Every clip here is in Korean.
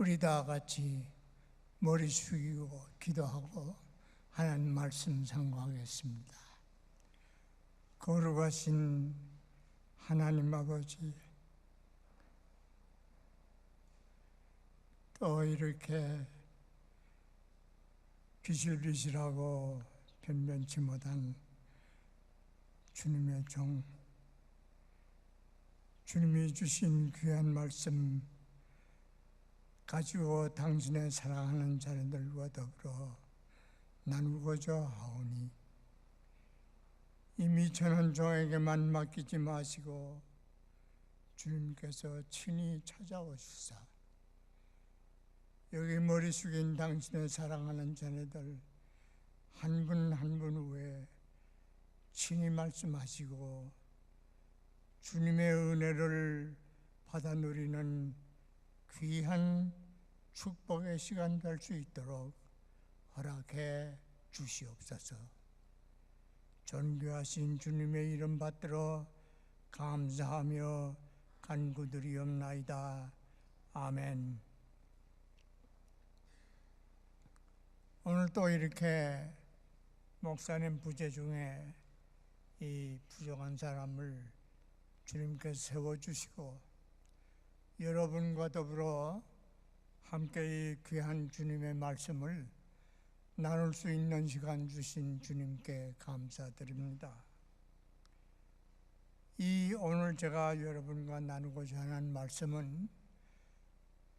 우리 다 같이 머리 숙이고 기도하고 하나님 말씀 상고하겠습니다. 거룩하신 하나님 아버지, 또 이렇게 비실비실하고 변변치 못한 주님의 종, 주님이 주신 귀한 말씀 가지고 당신의 사랑하는 자녀들과 더불어 나누고자 하오니 이미 전한 종에게만 맡기지 마시고 주님께서 친히 찾아오시사 여기 머리 숙인 당신의 사랑하는 자녀들 한 분 한 분 외에 친히 말씀하시고 주님의 은혜를 받아 누리는 귀한 축복의 시간 될 수 있도록 허락해 주시옵소서. 존귀하신 주님의 이름 받들어 감사하며 간구드리옵나이다. 아멘. 오늘 또 이렇게 목사님 부재 중에 이 부족한 사람을 주님께서 세워주시고 여러분과 더불어 함께 이 귀한 주님의 말씀을 나눌 수 있는 시간 주신 주님께 감사드립니다. 이 오늘 제가 여러분과 나누고자 하는 말씀은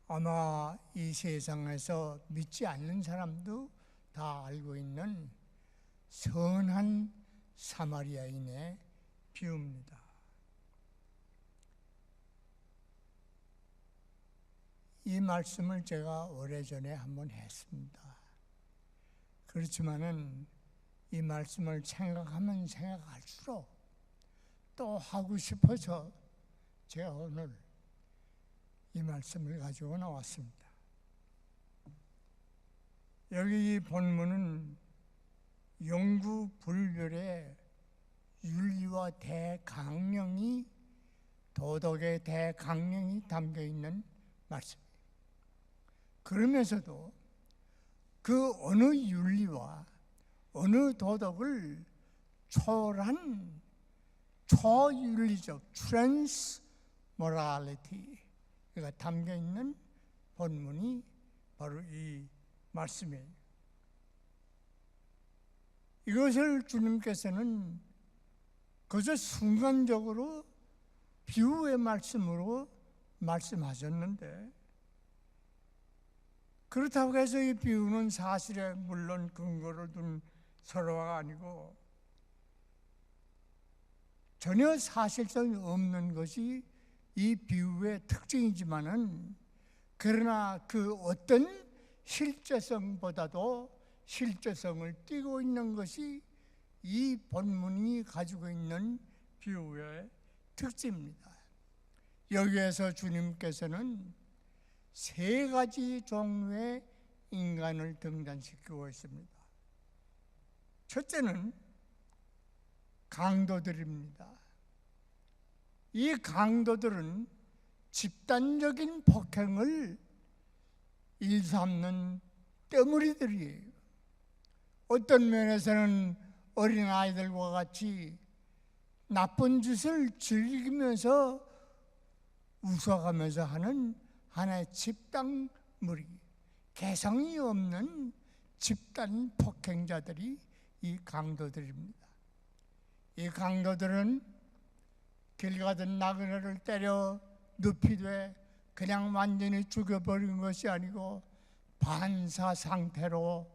아마 이 세상에서 믿지 않는 사람도 다 알고 있는 선한 사마리아인의 비유입니다. 이 말씀을 제가 오래전에 한번 했습니다. 그렇지만은 이 말씀을 생각하면 생각할수록 또 하고 싶어서 제가 오늘 이 말씀을 가지고 나왔습니다. 여기 이 본문은 영구 불멸의 윤리와 대강령이 도덕의 대강령이 담겨 있는 말씀입니다. 그러면서도 그 어느 윤리와 어느 도덕을 초월한 초윤리적 트랜스 모랄리티가 담겨 있는 본문이 바로 이 말씀이에요. 이것을 주님께서는 그저 순간적으로 비유의 말씀으로 말씀하셨는데, 그렇다고 해서 이 비유는 사실에 물론 근거를 둔 설화가 아니고 전혀 사실성이 없는 것이 이 비유의 특징이지만은, 그러나 그 어떤 실제성보다도 실제성을 띠고 있는 것이 이 본문이 가지고 있는 비유의 특징입니다. 여기에서 주님께서는 세 가지 종류의 인간을 등장시키고 있습니다. 첫째는 강도들입니다. 이 강도들은 집단적인 폭행을 일삼는 때무리들이에요. 어떤 면에서는 어린아이들과 같이 나쁜 짓을 즐기면서 웃어가면서 하는 하나의 집단 무리, 개성이 없는 집단 폭행자들이 이 강도들입니다. 이 강도들은 길 가던 나그네를 때려 눕히되 그냥 완전히 죽여버린 것이 아니고 반사 상태로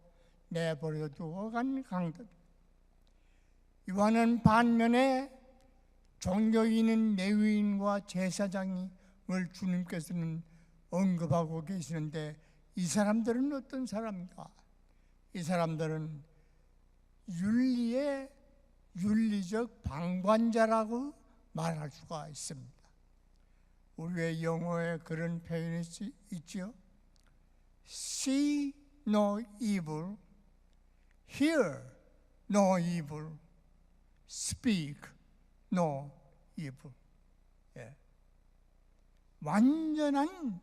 내버려 두고 간 강도들. 이와는 반면에 종교인인 레위인과 제사장을 주님께서는 언급하고 계시는데, 이 사람들은 어떤 사람인가? 이 사람들은 윤리의 윤리적 방관자라고 말할 수가 있습니다. 우리의 영어에 그런 표현이 있죠. See no evil, hear no evil, speak no evil. 완전한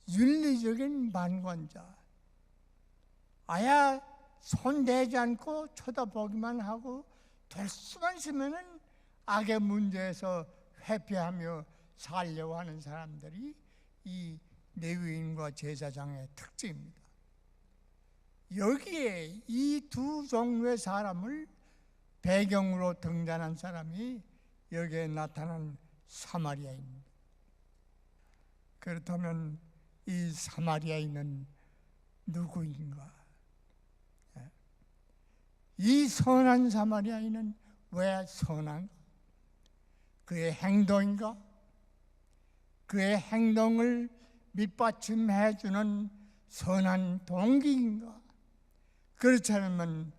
윤리적인 만관자, 아예 손대지 않고 쳐다보기만 하고 될 수만 있으면은 악의 문제에서 회피하며 살려고 하는 사람들이 이 레위인과 제사장의 특징입니다. 여기에 이 두 종류의 사람을 배경으로 등장한 사람이 여기에 나타난 사마리아입니다. 그렇다면 이 사마리아인은 누구인가? 이 선한 사마리아인은 왜 선한가? 그의 행동인가? 그의 행동을 밑받침해 주는 선한 동기인가? 그렇지 않으면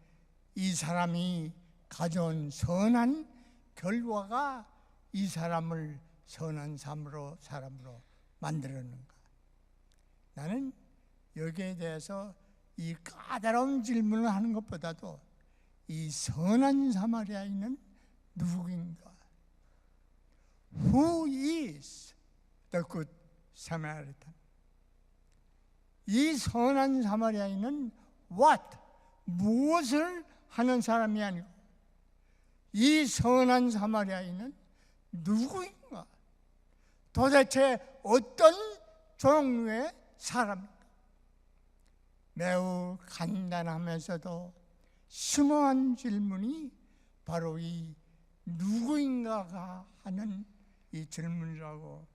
이 사람이 가져온 선한 결과가 이 사람을 선한 사람으로 만들었는가? 나는 여기에 대해서 이 까다로운 질문을 하는 것보다도 이 선한 사마리아인은 누구인가? Who is the good Samaritan? 이 선한 사마리아인은 what? 무엇을 하는 사람이 아니고 이 선한 사마리아인은 누구인가? 도대체 어떤 종류의 사람인가? 매우 간단하면서도 심오한 질문이 바로 이 누구인가가 하는 이 질문이라고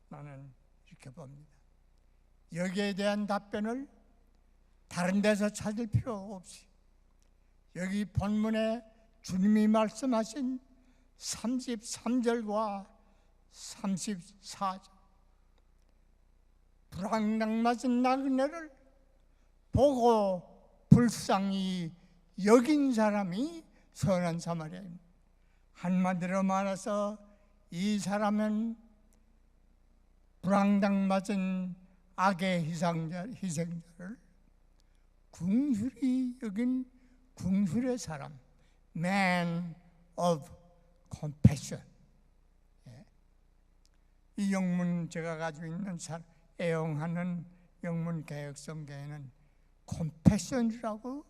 나는 이렇게 봅니다. 여기에 대한 답변을 다른 데서 찾을 필요가 없이 여기 본문에 주님이 말씀하신 33절과 34절, 불황당맞은 나그네를 보고 불쌍히 여긴 사람이 선한 사마리아입니다. 한마디로 말해서 이 사람은 불황당맞은 악의 희생자를 궁휼히 여긴 궁휼의 사람, man of compassion. 이 영문 제가 가지고 있는 애용하는 영문 개혁성경에는 compassion이라고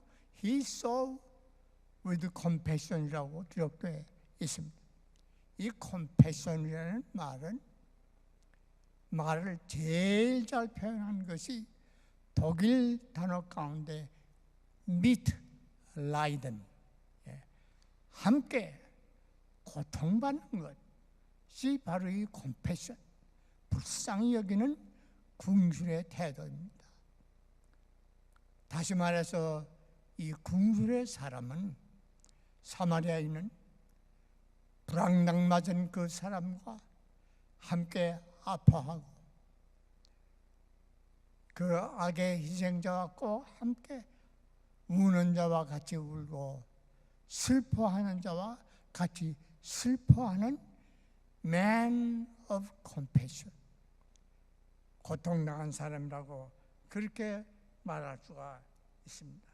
he saw with compassion이라고 기록되어 있습니다. 이 compassion이라는 말을 제일 잘 표현한 것이 독일 단어 가운데 mitleiden, 함께 고통받는 것이 바로 이 compassion, 불쌍히 여기는 궁휼의 태도입니다. 다시 말해서 이 궁휼의 사람은, 사마리아인은 불황당맞은 그 사람과 함께 아파하고 그 악의 희생자와 꼭 함께 우는 자와 같이 울고 슬퍼하는 자와 같이 슬퍼하는 man of compassion, 고통당한 사람이라고 그렇게 말할 수가 있습니다.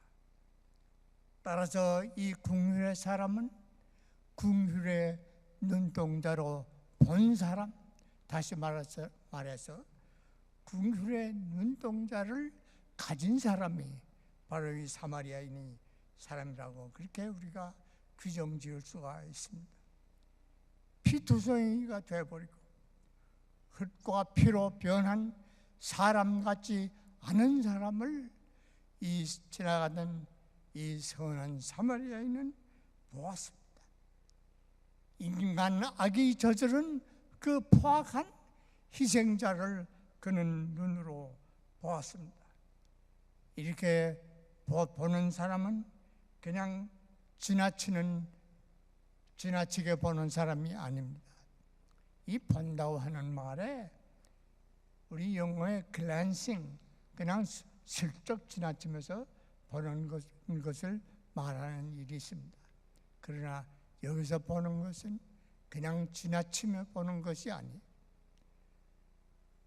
따라서 이 궁휼의 사람은 궁휼의 눈동자로 본 사람, 다시 말해서 궁휼의 눈동자를 가진 사람이 바로 이 사마리아인이 사람이라고 그렇게 우리가 규정 지을 수가 있습니다. 피투성이가 되어버리고 흙과 피로 변한 사람 같지 않은 사람을 이 지나가던 이 선한 사마리아인은 보았습니다. 인간 악이 저지른 그 포악한 희생자를 그는 눈으로 보았습니다. 이렇게 보는 사람은 그냥 지나치게 보는 사람이 아닙니다. 이 본다고 하는 말에 우리 영어의 glancing, 그냥 슬쩍 지나치면서 보는 것을 말하는 일이 있습니다. 그러나 여기서 보는 것은 그냥 지나치며 보는 것이 아니에요.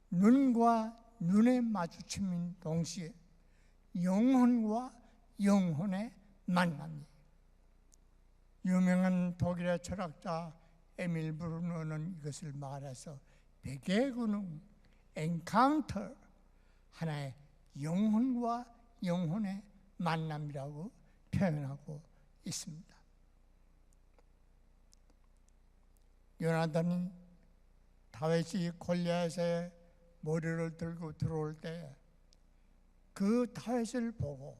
눈과 눈의 마주침인 동시에 영혼과 영혼의 만남이에요. 유명한 독일의 철학자 에밀 브루너는 이것을 말해서 베개군은 encounter 하나의 영혼과 영혼의 만남이라고 표현하고 있습니다. 요나단이 다윗이 골리앗의 머리를 들고 들어올 때 그 다윗을 보고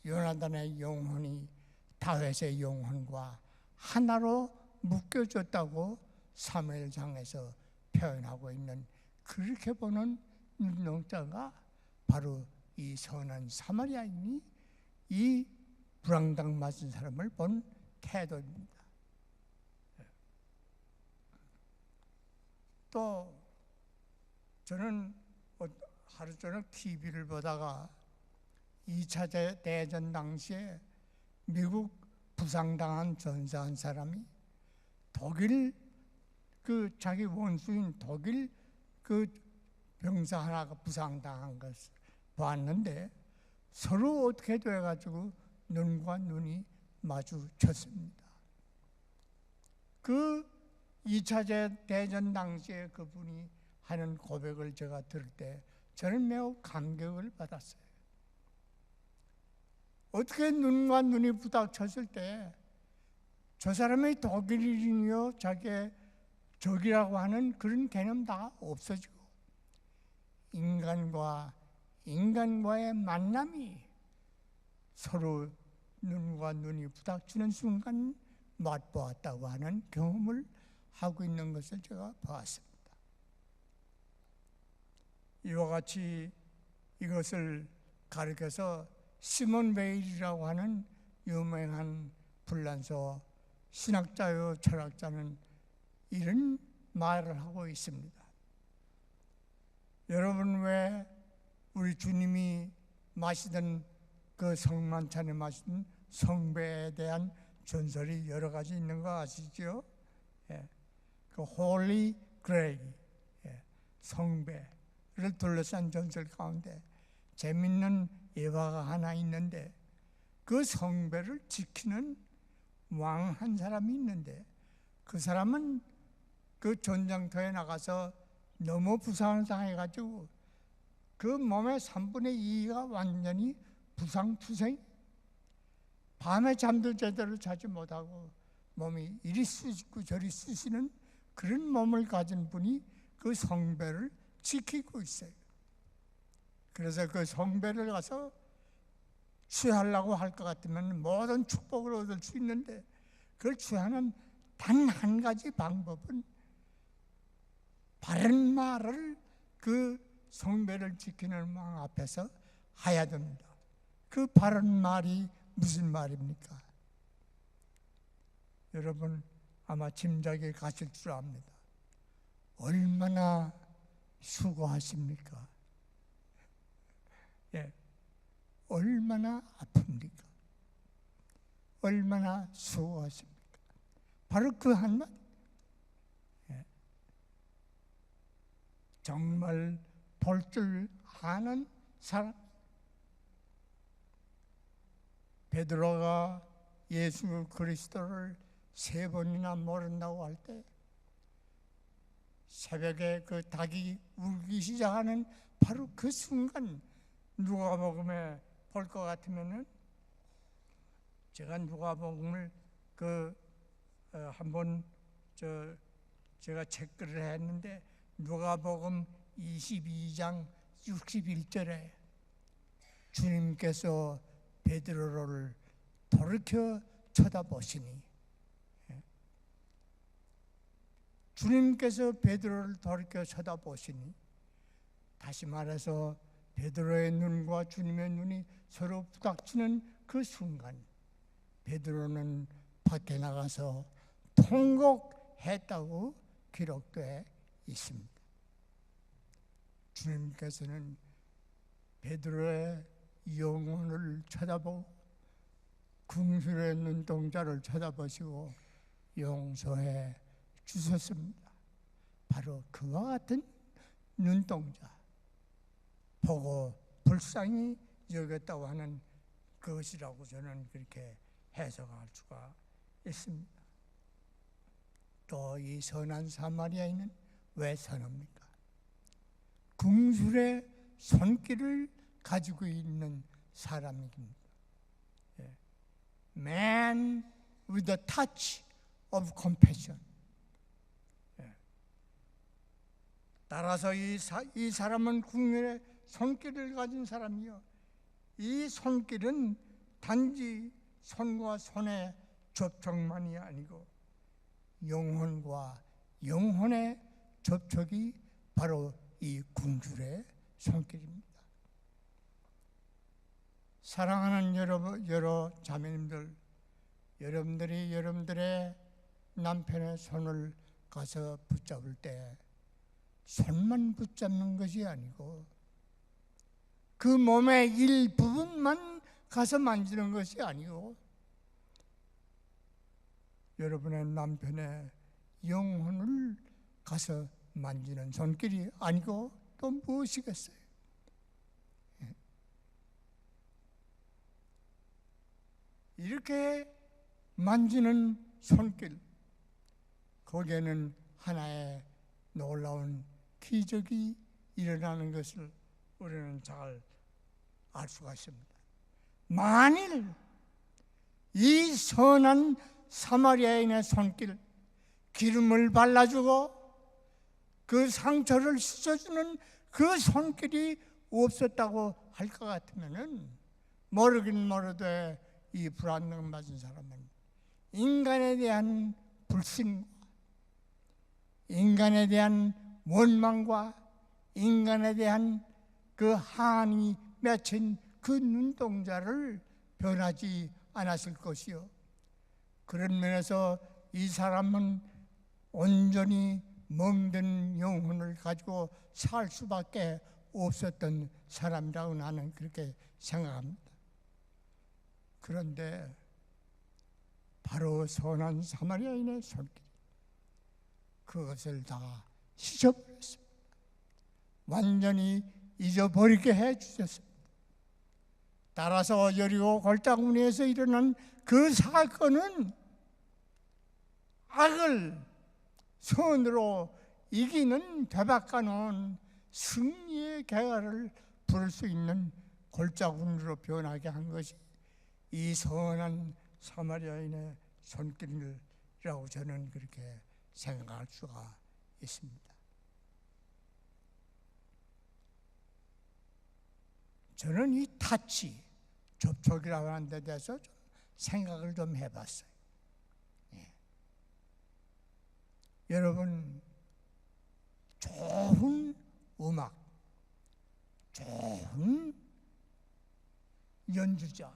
요나단의 영혼이 다윗의 영혼과 하나로 묶여졌다고 사무엘상에서 표현하고 있는, 그렇게 보는 눈동자가 바로 이 선한 사마리아인이 이 불황당 맞은 사람을 본 태도입니다. 또 저는 하루 저녁 TV를 보다가 2차 대전 당시에 미국 부상당한 전사한 사람이 독일 자기 원수인 독일 병사 하나가 부상당한 것을 보았는데 서로 어떻게 돼가지고 눈과 눈이 마주쳤습니다. 그 2차 대전 당시에 그분이 하는 고백을 제가 들을 때 저는 매우 감격을 받았어요. 어떻게 눈과 눈이 부닥쳤을 때 저 사람이 독일인이요 자기의 적이라고 하는 그런 개념 다 없어지고 인간과의 만남이 서로 눈과 눈이 부닥치는 순간 맛보았다고 하는 경험을 하고 있는 것을 제가 봤습니다. 이와 같이 이것을 가르쳐서 시몬 베일이라고 하는 유명한 불란서 신학자요 철학자는 이런 말을 하고 있습니다. 여러분, 왜 우리 주님이 마시던 그 성만찬에 마시던 성배에 대한 전설이 여러 가지 있는 거 아시죠? 그 홀리 그레이, 성배를 둘러싼 전설 가운데 재밌는 예화가 하나 있는데, 그 성배를 지키는 왕 한 사람이 있는데 그 사람은 그 전장터에 나가서 너무 부상을 당해가지고 그 몸의 3분의 2가 완전히 부상투생, 밤에 잠도 제대로 자지 못하고 몸이 이리 쑤시고 저리 쑤시는 그런 몸을 가진 분이 그 성배를 지키고 있어요. 그래서 그 성배를 가서 취하려고 할 것 같으면 모든 축복을 얻을 수 있는데 그걸 취하는 단 한 가지 방법은 바른 말을 그 성배를 지키는 왕 앞에서 해야 됩니다. 그 바른 말이 무슨 말입니까? 여러분 아마 짐작이 가실 줄 압니다. 얼마나 수고하십니까? 얼마나 아픕니까? 얼마나 수고하십니까? 바로 그 한마디. 정말 볼 줄 아는 사람. 베드로가 예수 그리스도를 3번이나 모른다고 할 때 새벽에 그 닭이 울기 시작하는 바로 그 순간 누가복음에 볼 것 같으면은, 제가 누가복음을 한번 제가 체크를 했는데 누가복음 22장 61절에 주님께서 베드로를 돌이켜 쳐다보시니, 주님께서 베드로를 돌이켜 쳐다보시니, 다시 말해서 베드로의 눈과 주님의 눈이 서로 부닥치는 그 순간 베드로는 밖에 나가서 통곡했다고 기록되어 있습니다. 주님께서는 베드로의 영혼을 쳐다보고 궁술의 눈동자를 쳐다보시고 용서해 주셨습니다. 바로 그와 같은 눈동자, 보고 불쌍히 여겼다고 하는 그것이라고 저는 그렇게 해석할 수가 있습니다. 또 이 선한 사마리아인은 왜 선합니까? 궁술의 손길을 가지고 있는 사람입니다. Man with a touch of compassion. 따라서 이 사람은 국민의 손길을 가진 사람이요. 이 손길은 단지 손과 손의 접촉만이 아니고 영혼과 영혼의 접촉이 바로 이 궁줄의 손길입니다. 사랑하는 여러 자매님들, 여러분들이 여러분들의 남편의 손을 가서 붙잡을 때 손만 붙잡는 것이 아니고 그 몸의 일부분만 가서 만지는 것이 아니고 여러분의 남편의 영혼을 가서 만지는 손길이 아니고 또 무엇이겠어요? 이렇게 만지는 손길, 거기에는 하나의 놀라운 기적이 일어나는 것을 우리는 잘 알 수가 있습니다. 만일 이 선한 사마리아인의 손길, 기름을 발라주고 그 상처를 씻어주는 그 손길이 없었다고 할 것 같으면은 모르긴 모르되 이 불안감 맞은 사람은 인간에 대한 불신과 인간에 대한 원망과 인간에 대한 그 한이 맺힌 그 눈동자를 변하지 않았을 것이요. 그런 면에서 이 사람은 온전히 멍든 영혼을 가지고 살 수밖에 없었던 사람이라고 나는 그렇게 생각합니다. 그런데 바로 선한 사마리아인의 손길이 그것을 다 씻어버렸습니다. 완전히 잊어버리게 해주셨습니다. 따라서 여리고 골짜기에서 일어난 그 사건은 악을 선으로 이기는 되바꿔놓은 승리의 계가를 부를 수 있는 골짜기로 변하게 한 것이 이 선한 사마리아인의 손길이라고 저는 그렇게 생각할 수가 있습니다. 저는 이 타치, 접촉이라고 하는 데 대해서 좀 생각을 좀 해봤어요. 여러분, 좋은 음악, 좋은 연주자들은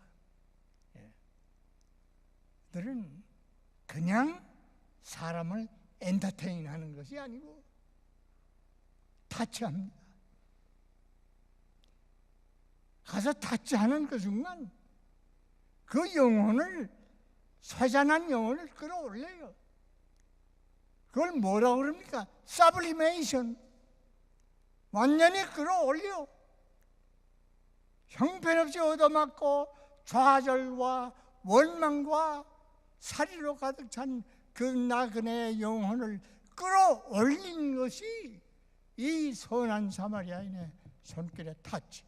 그냥 사람을 엔터테인하는 것이 아니고 타치합니다. 가서 타치하는 그 순간 그 영혼을, 쇠잔한 영혼을 끌어올려요. 그걸 뭐라고 그럽니까? 서블리메이션. 완전히 끌어올려. 형편없이 얻어맞고 좌절과 원망과 살이로 가득 찬 그 나그네의 영혼을 끌어올린 것이 이 선한 사마리아인의 손길의 타치.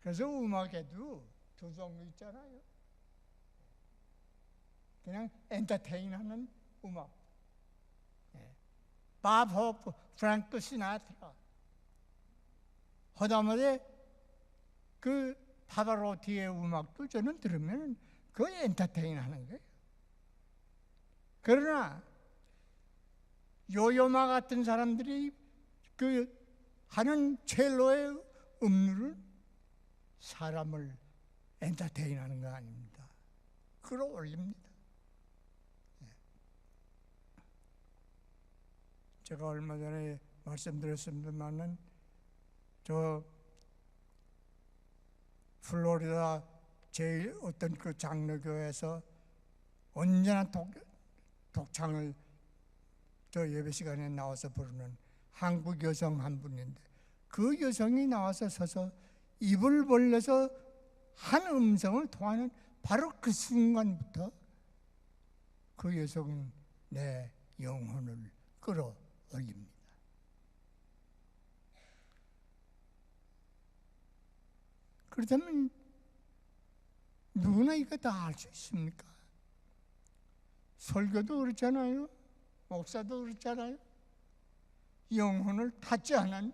그래서 음악에도 두 종류 있잖아요. 그냥 엔터테인하는 음악. 밥 호프, 프랭크 시나트라. 허다못해 그 파바로티의 음악도 저는 들으면 그거 엔터테인하는 거예요. 그러나 요요마 같은 사람들이 그 하는 첼로의 음률은 사람을 엔터테인하는 거 아닙니다. 끌어올립니다. 제가 얼마 전에 말씀드렸습니다만은 저 플로리다 제일 어떤 그 장로교에서 언제나 독창을 저 예배 시간에 나와서 부르는 한국 여성 한 분인데 그 여성이 나와서 서서 입을 벌려서 한 음성을 통하는 바로 그 순간부터 그 여성은 내 영혼을 끌어올립니다. 그렇다면 누구나 이거 다 알 수 있습니까? 설교도 그렇잖아요. 목사도 그렇잖아요. 영혼을 닫지 않은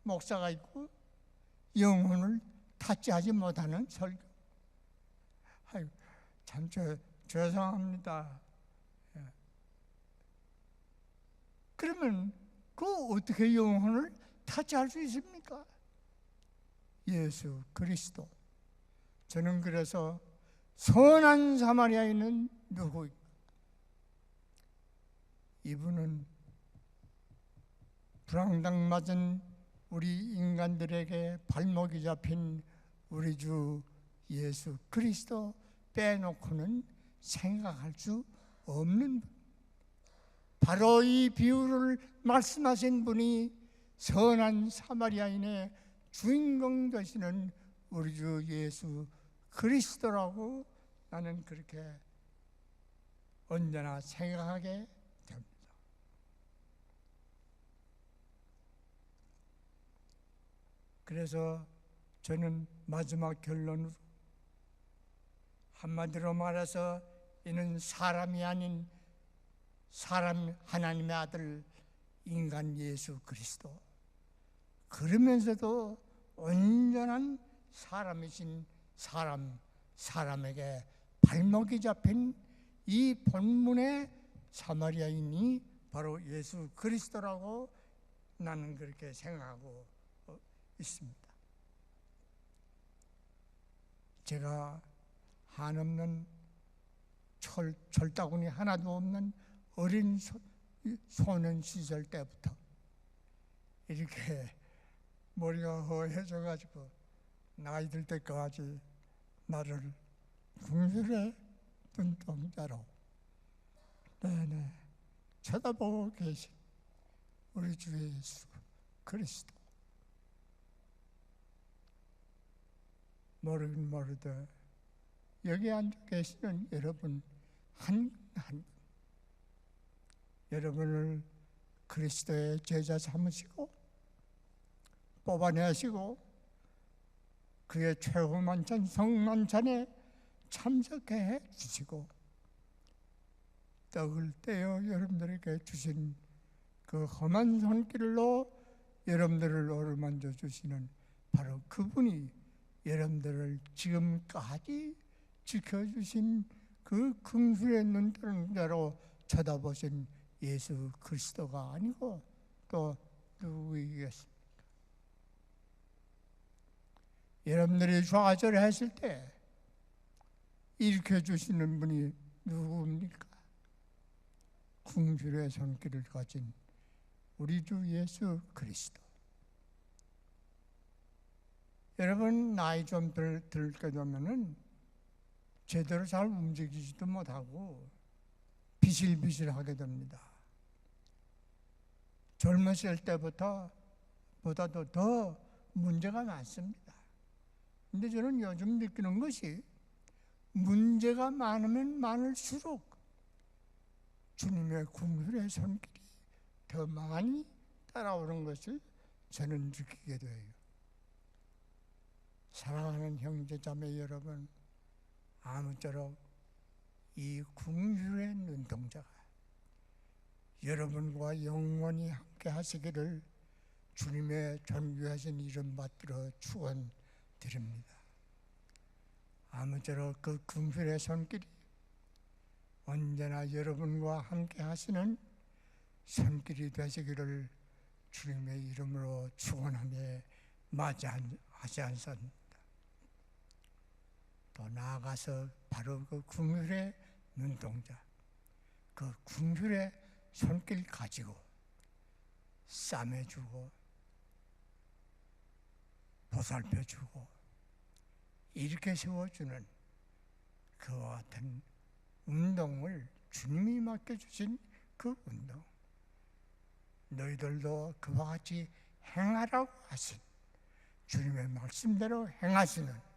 목사가 있고 영혼을 닫지 하지 못하는 설교. 아유, 참 죄송합니다. 그러면 그 어떻게 영혼을 닫지 할 수 있습니까? 예수 그리스도. 저는 그래서 선한 사마리아인은 누구일까? 이분은 불황당 맞은 우리 인간들에게 발목이 잡힌 우리 주 예수 그리스도 빼놓고는 생각할 수 없는 분. 바로 이 비유를 말씀하신 분이 선한 사마리아인의 주인공 되시는 우리 주 예수 그리스도라고 나는 그렇게 언제나 생각하게 됩니다. 그래서 저는 마지막 결론으로 한마디로 말해서 이는 사람이 아닌 사람 하나님의 아들 인간 예수 그리스도, 그러면서도 온전한 사람이신 사람에게 발목이 잡힌 이 본문의 사마리아인이 바로 예수 그리스도라고 나는 그렇게 생각하고 있습니다. 제가 한없는 철다구니 하나도 없는 어린 소년 시절 때부터 이렇게 머리가 허해져가지고 나이 들 때까지 나를 궁술의 눈동자로 내내 쳐다보고 계신 우리 주 예수 그리스도. 모르긴 모르되 여기 앉아 계시는 여러분 한 분 여러분을 그리스도의 제자 삼으시고 뽑아내시고 그의 최후 만찬 성만찬에 참석해 주시고 떡을 떼어 여러분들에게 주신 그 험한 손길로 여러분들을 어루만져 주시는 바로 그분이 여러분들을 지금까지 지켜주신 그 긍휼의 눈동자로 쳐다보신 예수 그리스도가 아니고 또 누구이겠습니까? 여러분들이 좌절했을 때 일으켜주시는 분이 누구입니까? 긍휼의 손길을 가진 우리 주 예수 그리스도. 여러분 나이 좀 들게 되면은 제대로 잘 움직이지도 못하고 비실비실하게 됩니다. 젊었을 때보다도 더 문제가 많습니다. 근데 저는 요즘 느끼는 것이 문제가 많으면 많을수록 주님의 긍휼의 손길이 더 많이 따라오는 것을 저는 느끼게 돼요. 사랑하는 형제자매 여러분, 아무쪼록 이 긍휼의 눈동자가 여러분과 영원히 함께 하시기를 주님의 존귀하신 이름 받들어 축원드립니다. 아무쪼록 그 긍휼의 손길이 언제나 여러분과 함께 하시는 손길이 되시기를 주님의 이름으로 축원하며 맞이하지 않습니다. 또 나아가서 바로 그 긍휼의 눈동자, 그 긍휼의 손길 가지고 싸매주고 보살펴주고 이렇게 세워주는 그와 같은 운동을 주님이 맡겨주신 그 운동, 너희들도 그와 같이 행하라고 하신 주님의 말씀대로 행하시는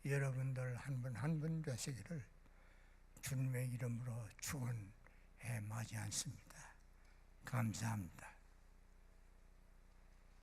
여러분들 한 분 한 분 되시기를 주님의 이름으로 축원해 맞이 않습니다. 감사합니다.